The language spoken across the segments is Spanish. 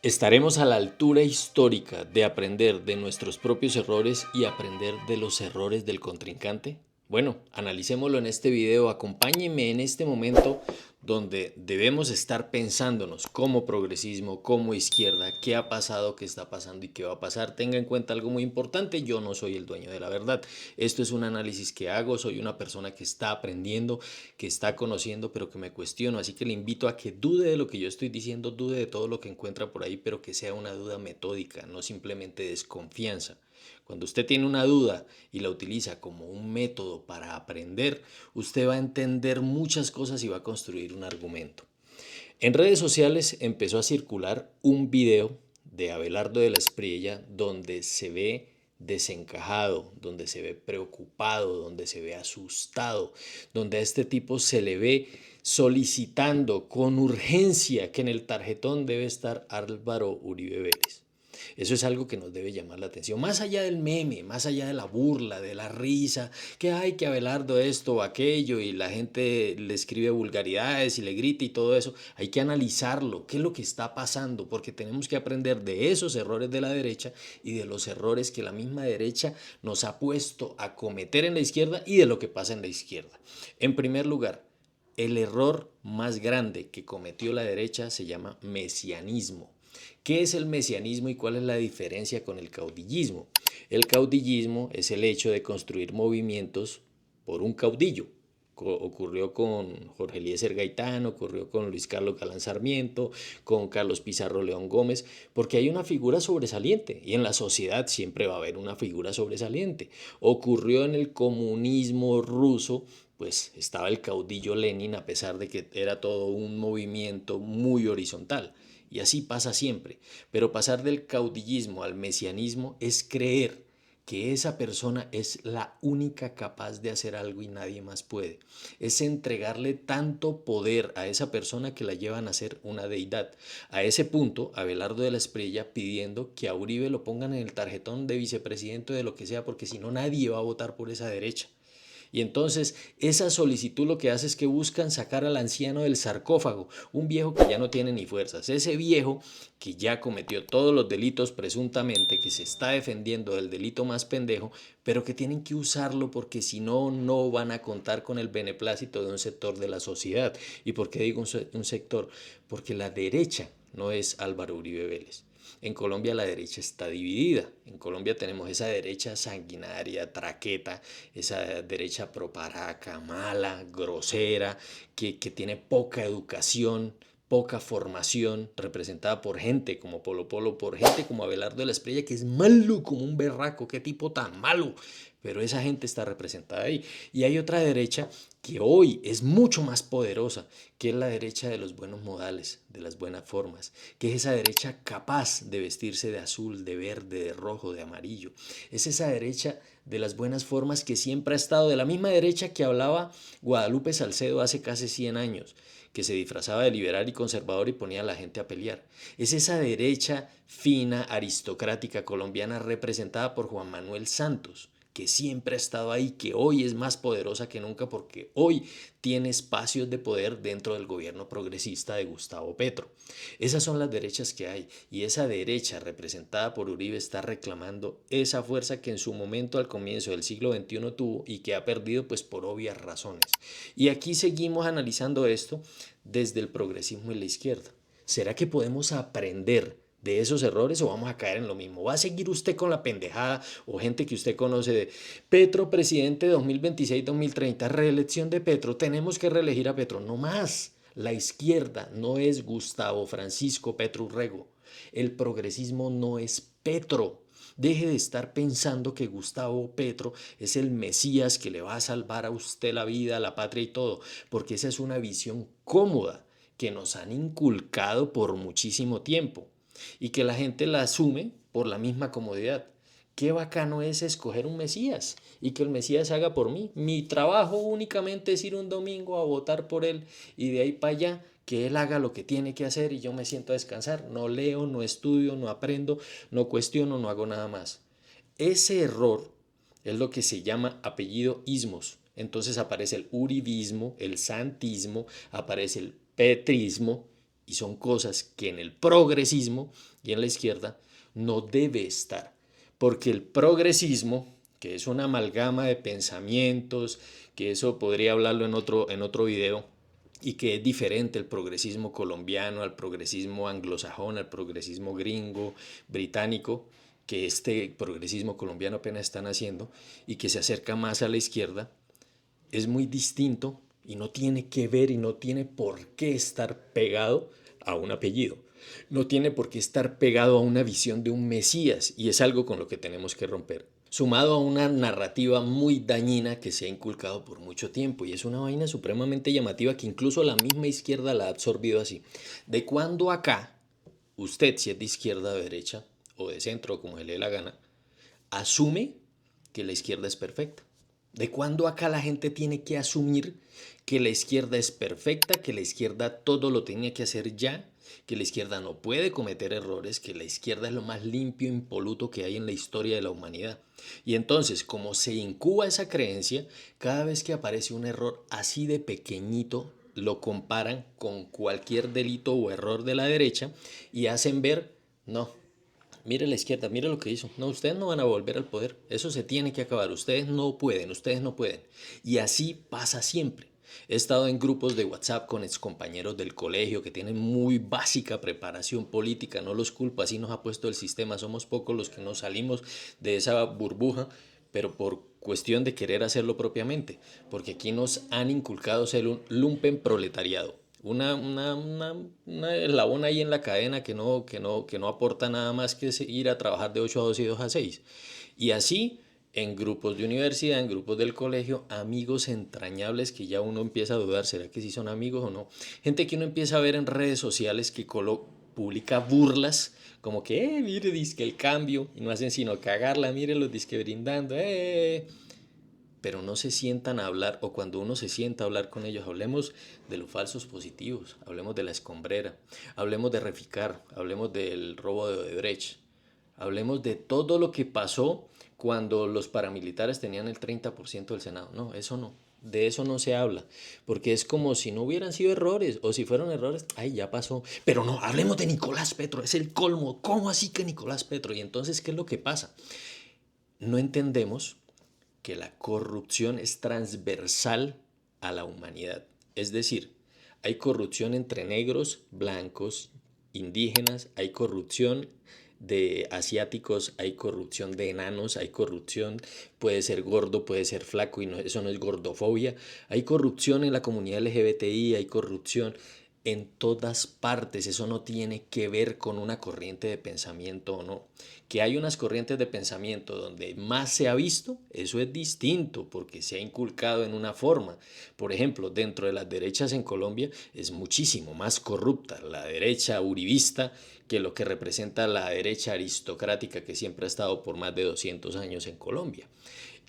¿Estaremos a la altura histórica de aprender de nuestros propios errores y aprender de los errores del contrincante? Bueno, analicémoslo en este video. Acompáñenme en este momento donde debemos estar pensándonos como progresismo, como izquierda, qué ha pasado, qué está pasando y qué va a pasar. Tenga en cuenta algo muy importante: yo no soy el dueño de la verdad. Esto es un análisis que hago, soy una persona que está aprendiendo, que está conociendo, pero que me cuestiono. Así que le invito a que dude de lo que yo estoy diciendo, dude de todo lo que encuentra por ahí, pero que sea una duda metódica, no simplemente desconfianza. Cuando usted tiene una duda y la utiliza como un método para aprender, usted va a entender muchas cosas y va a construir un argumento. En redes sociales empezó a circular un video de Abelardo de la Espriella donde se ve desencajado, donde se ve preocupado, donde se ve asustado, donde a este tipo se le ve solicitando con urgencia que en el tarjetón debe estar Álvaro Uribe Vélez. Eso es algo que nos debe llamar la atención, más allá del meme, más allá de la burla, de la risa, que hay que Abelardo esto o aquello y la gente le escribe vulgaridades y le grita y todo eso. Hay que analizarlo, qué es lo que está pasando, porque tenemos que aprender de esos errores de la derecha y de los errores que la misma derecha nos ha puesto a cometer en la izquierda y de lo que pasa en la izquierda. En primer lugar, el error más grande que cometió la derecha se llama mesianismo. ¿Qué es el mesianismo y cuál es la diferencia con el caudillismo? El caudillismo es el hecho de construir movimientos por un caudillo. Ocurrió con Jorge Eliezer Gaitán, ocurrió con Luis Carlos Galán Sarmiento, con Carlos Pizarro León Gómez, porque hay una figura sobresaliente y en la sociedad siempre va a haber una figura sobresaliente. Ocurrió en el comunismo ruso, pues estaba el caudillo Lenin, a pesar de que era todo un movimiento muy horizontal. Y así pasa siempre. Pero pasar del caudillismo al mesianismo es creer que esa persona es la única capaz de hacer algo y nadie más puede. Es entregarle tanto poder a esa persona que la llevan a ser una deidad. A ese punto, Abelardo de la Espriella pidiendo que a Uribe lo pongan en el tarjetón de vicepresidente o de lo que sea, porque si no nadie va a votar por esa derecha. Y entonces esa solicitud lo que hace es que buscan sacar al anciano del sarcófago, un viejo que ya no tiene ni fuerzas, ese viejo que ya cometió todos los delitos presuntamente, que se está defendiendo del delito más pendejo, pero que tienen que usarlo porque si no, no van a contar con el beneplácito de un sector de la sociedad. ¿Y por qué digo un sector? Porque la derecha no es Álvaro Uribe Vélez. En Colombia la derecha está dividida. En Colombia tenemos esa derecha sanguinaria, traqueta, esa derecha proparaca, mala, grosera, que tiene poca educación, poca formación, representada por gente como Polo Polo, por gente como Abelardo de la Espriella, que es malo como un berraco, qué tipo tan malo. Pero esa gente está representada ahí. Y hay otra derecha que hoy es mucho más poderosa, que es la derecha de los buenos modales, de las buenas formas, que es esa derecha capaz de vestirse de azul, de verde, de rojo, de amarillo. Es esa derecha de las buenas formas que siempre ha estado, de la misma derecha que hablaba Guadalupe Salcedo hace casi 100 años, que se disfrazaba de liberal y conservador y ponía a la gente a pelear. Es esa derecha fina, aristocrática colombiana representada por Juan Manuel Santos, que siempre ha estado ahí, que hoy es más poderosa que nunca porque hoy tiene espacios de poder dentro del gobierno progresista de Gustavo Petro. Esas son las derechas que hay y esa derecha representada por Uribe está reclamando esa fuerza que en su momento al comienzo del siglo XXI tuvo y que ha perdido pues por obvias razones. Y aquí seguimos analizando esto desde el progresismo y la izquierda. ¿Será que podemos aprender de esos errores o vamos a caer en lo mismo? ¿Va a seguir usted con la pendejada o gente que usted conoce de Petro, presidente 2026-2030, reelección de Petro, tenemos que reelegir a Petro? No más. La izquierda no es Gustavo Francisco Petro Urrego. El progresismo no es Petro. Deje de estar pensando que Gustavo Petro es el Mesías que le va a salvar a usted la vida, la patria y todo, porque esa es una visión cómoda que nos han inculcado por muchísimo tiempo y que la gente la asume por la misma comodidad. Qué bacano es escoger un Mesías y que el Mesías haga por mí. Mi trabajo únicamente es ir un domingo a votar por él y de ahí para allá que él haga lo que tiene que hacer y yo me siento a descansar. No leo, no estudio, no aprendo, no cuestiono, no hago nada más. Ese error es lo que se llama apellido ismos. Entonces aparece el uribismo, el santismo, aparece el petrismo Y son cosas que en el progresismo y en la izquierda no debe estar. Porque el progresismo, que es una amalgama de pensamientos, que eso podría hablarlo en otro video, y que es diferente el progresismo colombiano al progresismo anglosajón, al progresismo gringo, británico, que este progresismo colombiano apenas están haciendo y que se acerca más a la izquierda, es muy distinto y no tiene que ver y no tiene por qué estar pegado a un apellido. No tiene por qué estar pegado a una visión de un Mesías y es algo con lo que tenemos que romper. Sumado a una narrativa muy dañina que se ha inculcado por mucho tiempo y es una vaina supremamente llamativa que incluso la misma izquierda la ha absorbido así. De cuando acá, usted si es de izquierda o de derecha o de centro como le dé la gana, asume que la izquierda es perfecta. ¿De cuándo acá la gente tiene que asumir que la izquierda es perfecta, que la izquierda todo lo tenía que hacer ya, que la izquierda no puede cometer errores, que la izquierda es lo más limpio e impoluto que hay en la historia de la humanidad? Y entonces, como se incuba esa creencia, cada vez que aparece un error así de pequeñito, lo comparan con cualquier delito o error de la derecha y hacen ver, no, mire la izquierda, mire lo que hizo. No, ustedes no van a volver al poder. Eso se tiene que acabar. Ustedes no pueden, ustedes no pueden. Y así pasa siempre. He estado en grupos de WhatsApp con excompañeros del colegio que tienen muy básica preparación política. No los culpo, así nos ha puesto el sistema. Somos pocos los que nos salimos de esa burbuja, pero por cuestión de querer hacerlo propiamente. Porque aquí nos han inculcado ser un lumpen proletariado, una eslabón ahí en la cadena que no aporta nada más que ir a trabajar de 8 a 2 y 2 a 6. Y así, en grupos de universidad, en grupos del colegio, amigos entrañables que ya uno empieza a dudar, ¿será que sí son amigos o no? Gente que uno empieza a ver en redes sociales que publica burlas, como que, mire, disque el cambio, y no hacen sino cagarla, mire los disque brindando, pero no se sientan a hablar, o cuando uno se sienta a hablar con ellos, hablemos de los falsos positivos, hablemos de la escombrera, hablemos de Reficar, hablemos del robo de Odebrecht, hablemos de todo lo que pasó cuando los paramilitares tenían el 30% del Senado. No, eso no. De eso no se habla, porque es como si no hubieran sido errores, o si fueron errores, ay, ya pasó. Pero no, hablemos de Nicolás Petro, es el colmo. ¿Cómo así que Nicolás Petro? Y entonces, ¿qué es lo que pasa? No entendemos que la corrupción es transversal a la humanidad. Es decir, hay corrupción entre negros, blancos, indígenas, hay corrupción de asiáticos, hay corrupción de enanos, hay corrupción, puede ser gordo, puede ser flaco y no, eso no es gordofobia, hay corrupción en la comunidad LGBTI, hay corrupción en todas partes. Eso no tiene que ver con una corriente de pensamiento o no. Que hay unas corrientes de pensamiento donde más se ha visto, eso es distinto porque se ha inculcado en una forma. Por ejemplo, dentro de las derechas en Colombia es muchísimo más corrupta la derecha uribista que lo que representa la derecha aristocrática que siempre ha estado por más de 200 años en Colombia.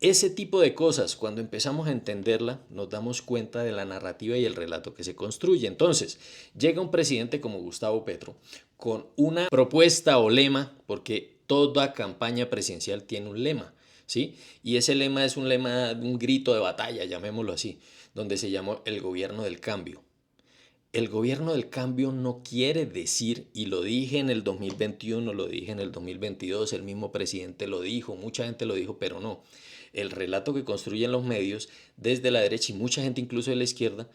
Ese tipo de cosas, cuando empezamos a entenderla, nos damos cuenta de la narrativa y el relato que se construye. Entonces, llega un presidente como Gustavo Petro con una propuesta o lema, porque toda campaña presidencial tiene un lema, ¿sí? Y ese lema es un lema, un grito de batalla, llamémoslo así, donde se llamó el gobierno del cambio. El gobierno del cambio no quiere decir, y lo dije en el 2021, lo dije en el 2022, el mismo presidente lo dijo, mucha gente lo dijo, pero no. El relato que construyen los medios desde la derecha y mucha gente incluso de la izquierda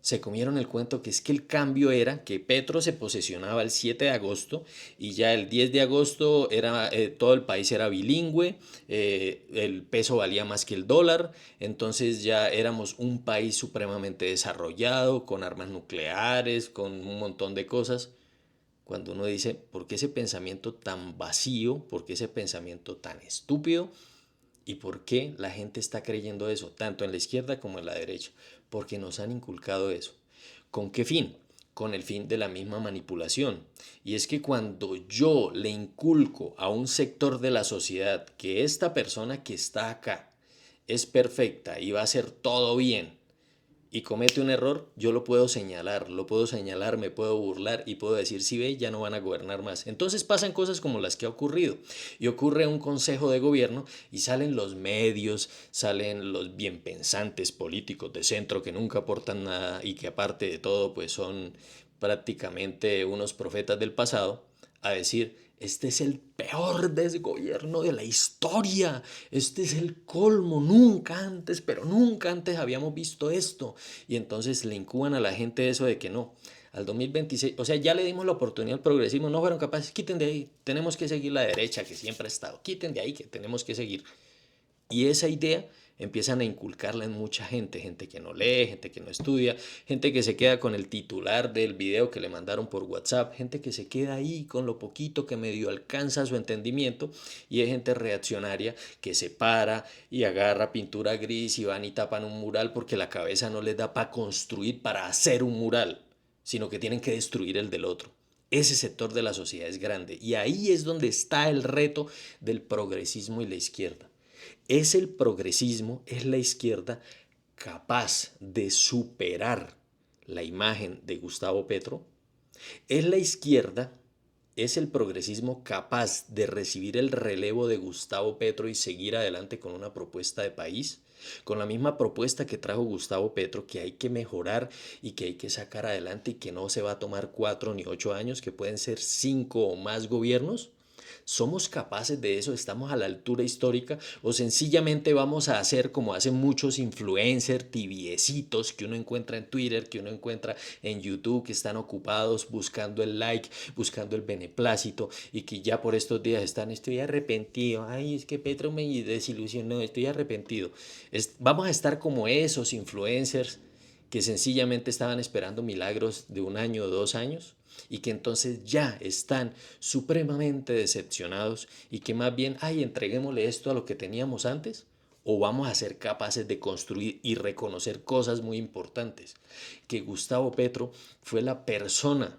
se comieron el cuento que es que el cambio era que Petro se posesionaba el 7 de agosto y ya el 10 de agosto era, todo el país era bilingüe, el peso valía más que el dólar, entonces ya éramos un país supremamente desarrollado, con armas nucleares, con un montón de cosas. Cuando uno dice, ¿por qué ese pensamiento tan vacío? ¿Por qué ese pensamiento tan estúpido? ¿Y por qué la gente está creyendo eso, tanto en la izquierda como en la derecha? Porque nos han inculcado eso. ¿Con qué fin? Con el fin de la misma manipulación. Y es que cuando yo le inculco a un sector de la sociedad que esta persona que está acá es perfecta y va a hacer todo bien, y comete un error, yo lo puedo señalar, me puedo burlar y puedo decir, si ve, ya no van a gobernar más. Entonces pasan cosas como las que ha ocurrido. Y ocurre un consejo de gobierno y salen los medios, salen los bien pensantes políticos de centro que nunca aportan nada y que aparte de todo pues son prácticamente unos profetas del pasado, a decir, este es el peor desgobierno de la historia, este es el colmo, nunca antes, pero nunca antes habíamos visto esto. Y entonces le incuban a la gente eso de que no, al 2026, o sea, ya le dimos la oportunidad al progresismo, no fueron capaces, quiten de ahí, tenemos que seguir la derecha que siempre ha estado, quiten de ahí que tenemos que seguir. Y esa idea empiezan a inculcarla en mucha gente, gente que no lee, gente que no estudia, gente que se queda con el titular del video que le mandaron por WhatsApp, gente que se queda ahí con lo poquito que medio alcanza su entendimiento, y hay gente reaccionaria que se para y agarra pintura gris y van y tapan un mural porque la cabeza no les da para construir, para hacer un mural, sino que tienen que destruir el del otro. Ese sector de la sociedad es grande y ahí es donde está el reto del progresismo y la izquierda. ¿Es el progresismo, es la izquierda capaz de superar la imagen de Gustavo Petro? ¿Es la izquierda, es el progresismo capaz de recibir el relevo de Gustavo Petro y seguir adelante con una propuesta de país? Con la misma propuesta que trajo Gustavo Petro, que hay que mejorar y que hay que sacar adelante y que no se va a tomar 4 ni 8 años, que pueden ser 5 o más gobiernos. ¿Somos capaces de eso? ¿Estamos a la altura histórica? ¿O sencillamente vamos a hacer como hacen muchos influencers tibiecitos que uno encuentra en Twitter, que uno encuentra en YouTube, que están ocupados buscando el like, buscando el beneplácito y que ya por estos días están, estoy arrepentido, ay, es que Petro me desilusionó, estoy arrepentido? Vamos a estar como esos influencers que sencillamente estaban esperando milagros de 1 año o 2 años y que entonces ya están supremamente decepcionados y que más bien, ay, entreguémosle esto a lo que teníamos antes, o vamos a ser capaces de construir y reconocer cosas muy importantes, que Gustavo Petro fue la persona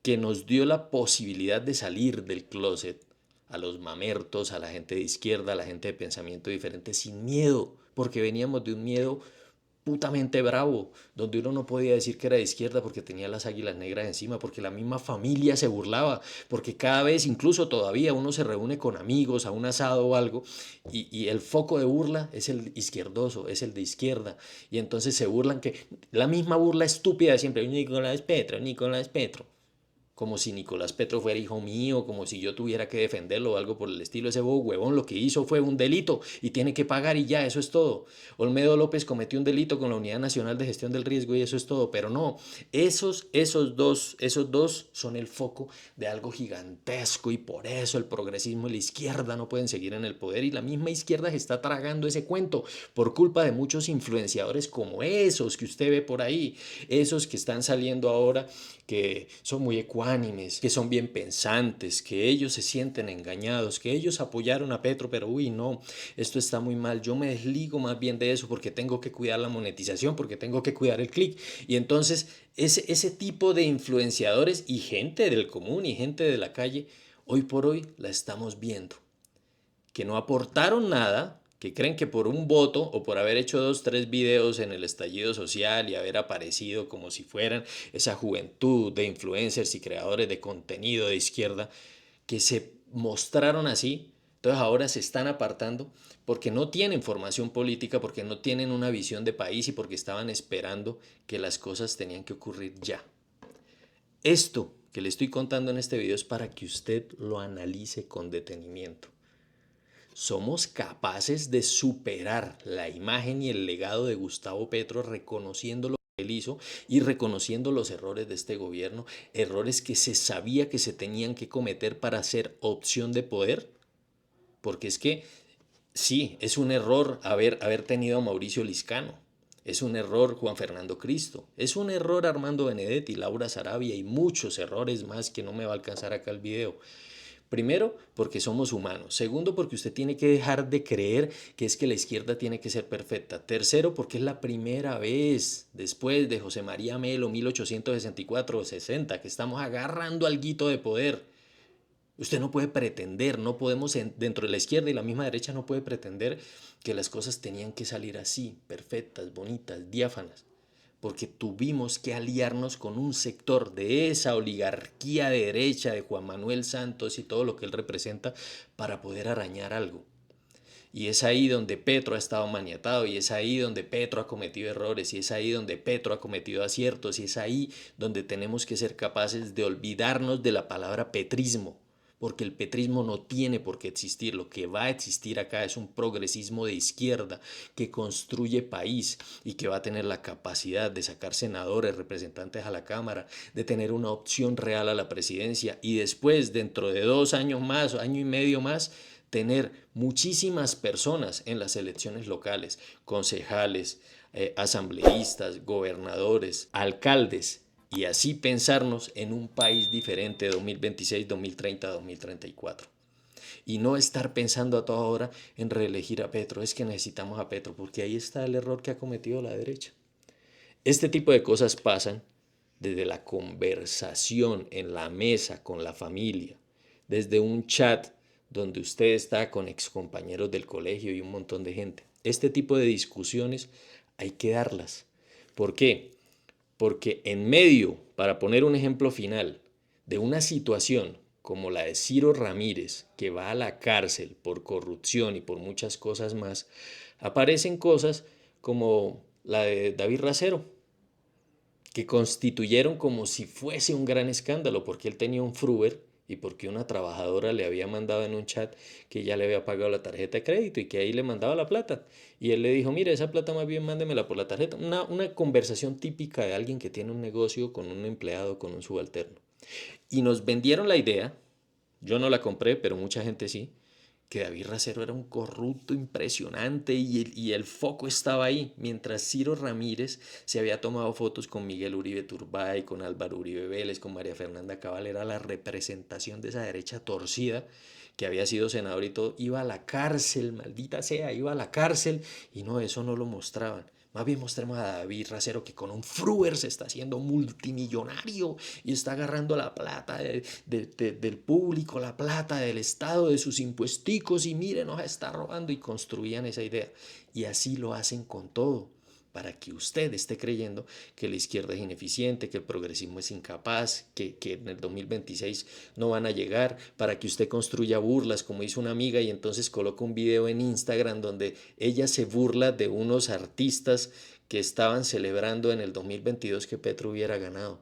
que nos dio la posibilidad de salir del closet a los mamertos, a la gente de izquierda, a la gente de pensamiento diferente, sin miedo, porque veníamos de un miedo putamente bravo, donde uno no podía decir que era de izquierda porque tenía las águilas negras encima, porque la misma familia se burlaba, porque cada vez, incluso todavía, uno se reúne con amigos a un asado o algo, y el foco de burla es el izquierdoso, es el de izquierda, y entonces se burlan, que la misma burla estúpida de siempre, Nicolás Petro, Nicolás Petro, como si Nicolás Petro fuera hijo mío, como si yo tuviera que defenderlo o algo por el estilo. Ese bobo huevón lo que hizo fue un delito y tiene que pagar y ya, eso es todo. Olmedo López cometió un delito con la Unidad Nacional de Gestión del Riesgo y eso es todo, pero no, esos dos son el foco de algo gigantesco y por eso el progresismo y la izquierda no pueden seguir en el poder y la misma izquierda se está tragando ese cuento por culpa de muchos influenciadores como esos que usted ve por ahí, esos que están saliendo ahora, que son muy ecuánimes, que son bien pensantes, que ellos se sienten engañados, que ellos apoyaron a Petro, pero uy, no, esto está muy mal, yo me desligo más bien de eso porque tengo que cuidar la monetización, porque tengo que cuidar el clic. Y entonces ese tipo de influenciadores y gente del común y gente de la calle, hoy por hoy la estamos viendo que no aportaron nada, que creen que por un voto o por haber hecho 2, 3 videos en el estallido social y haber aparecido como si fueran esa juventud de influencers y creadores de contenido de izquierda, que se mostraron así, entonces ahora se están apartando porque no tienen formación política, porque no tienen una visión de país y porque estaban esperando que las cosas tenían que ocurrir ya. Esto que le estoy contando en este video es para que usted lo analice con detenimiento. ¿Somos capaces de superar la imagen y el legado de Gustavo Petro reconociendo lo que él hizo y reconociendo los errores de este gobierno, errores que se sabía que se tenían que cometer para ser opción de poder? Porque es que sí, es un error haber tenido a Mauricio Liscano, es un error Juan Fernando Cristo, es un error Armando Benedetti, Laura Sarabia y muchos errores más que no me va a alcanzar acá el video. Primero, porque somos humanos. Segundo, porque usted tiene que dejar de creer que es que la izquierda tiene que ser perfecta. Tercero, porque es la primera vez después de José María Melo, 1864 o 60, que estamos agarrando alguito de poder. Usted no puede pretender, no podemos, dentro de la izquierda y la misma derecha, no puede pretender que las cosas tenían que salir así, perfectas, bonitas, diáfanas, porque tuvimos que aliarnos con un sector de esa oligarquía de derecha de Juan Manuel Santos y todo lo que él representa para poder arañar algo. Y es ahí donde Petro ha estado maniatado, y es ahí donde Petro ha cometido errores, y es ahí donde Petro ha cometido aciertos, y es ahí donde tenemos que ser capaces de olvidarnos de la palabra petrismo, porque el petrismo no tiene por qué existir. Lo que va a existir acá es un progresismo de izquierda que construye país y que va a tener la capacidad de sacar senadores, representantes a la Cámara, de tener una opción real a la presidencia y después, dentro de 2 años más, año y medio más, tener muchísimas personas en las elecciones locales, concejales, asambleístas, gobernadores, alcaldes, y así pensarnos en un país diferente 2026, 2030, 2034. Y no estar pensando a toda hora en reelegir a Petro. Es que necesitamos a Petro, porque ahí está el error que ha cometido la derecha. Este tipo de cosas pasan desde la conversación en la mesa con la familia, desde un chat donde usted está con excompañeros del colegio y un montón de gente. Este tipo de discusiones hay que darlas. ¿Por qué? Porque en medio, para poner un ejemplo final, de una situación como la de Ciro Ramírez, que va a la cárcel por corrupción y por muchas cosas más, aparecen cosas como la de David Racero, que constituyeron como si fuese un gran escándalo, porque él tenía un Fruber y porque una trabajadora le había mandado en un chat que ya le había pagado la tarjeta de crédito y que ahí le mandaba la plata. Y él le dijo, mire, esa plata más bien mándemela por la tarjeta. Una conversación típica de alguien que tiene un negocio con un empleado, con un subalterno. Y nos vendieron la idea, yo no la compré, pero mucha gente sí, que David Racero era un corrupto impresionante y el foco estaba ahí, mientras Ciro Ramírez se había tomado fotos con Miguel Uribe Turbay, con Álvaro Uribe Vélez, con María Fernanda Cabal, era la representación de esa derecha torcida que había sido senador y todo, iba a la cárcel, maldita sea, iba a la cárcel y no, eso no lo mostraban. Más bien mostremos a David Racero que con un Fruber se está haciendo multimillonario y está agarrando la plata del público, la plata del Estado, de sus impuesticos y mire, nos está robando y construían esa idea. Y así lo hacen con todo, para que usted esté creyendo que la izquierda es ineficiente, que el progresismo es incapaz, que en el 2026 no van a llegar, para que usted construya burlas, como hizo una amiga y entonces coloca un video en Instagram donde ella se burla de unos artistas que estaban celebrando en el 2022 que Petro hubiera ganado.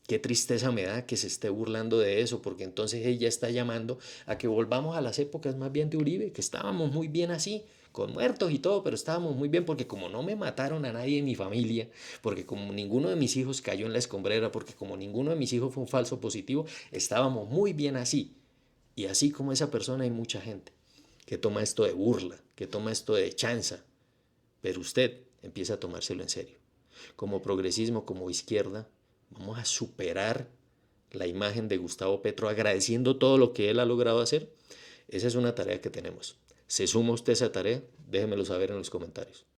Qué tristeza me da que se esté burlando de eso, porque entonces ella está llamando a que volvamos a las épocas más bien de Uribe, que estábamos muy bien así, con muertos y todo, pero estábamos muy bien porque como no me mataron a nadie en mi familia, porque como ninguno de mis hijos cayó en la escombrera, porque como ninguno de mis hijos fue un falso positivo, estábamos muy bien así. Y así como esa persona hay mucha gente que toma esto de burla, que toma esto de chanza, pero usted empieza a tomárselo en serio. Como progresismo, como izquierda, vamos a superar la imagen de Gustavo Petro agradeciendo todo lo que él ha logrado hacer. Esa es una tarea que tenemos. ¿Se suma usted a esa tarea? Déjemelo saber en los comentarios.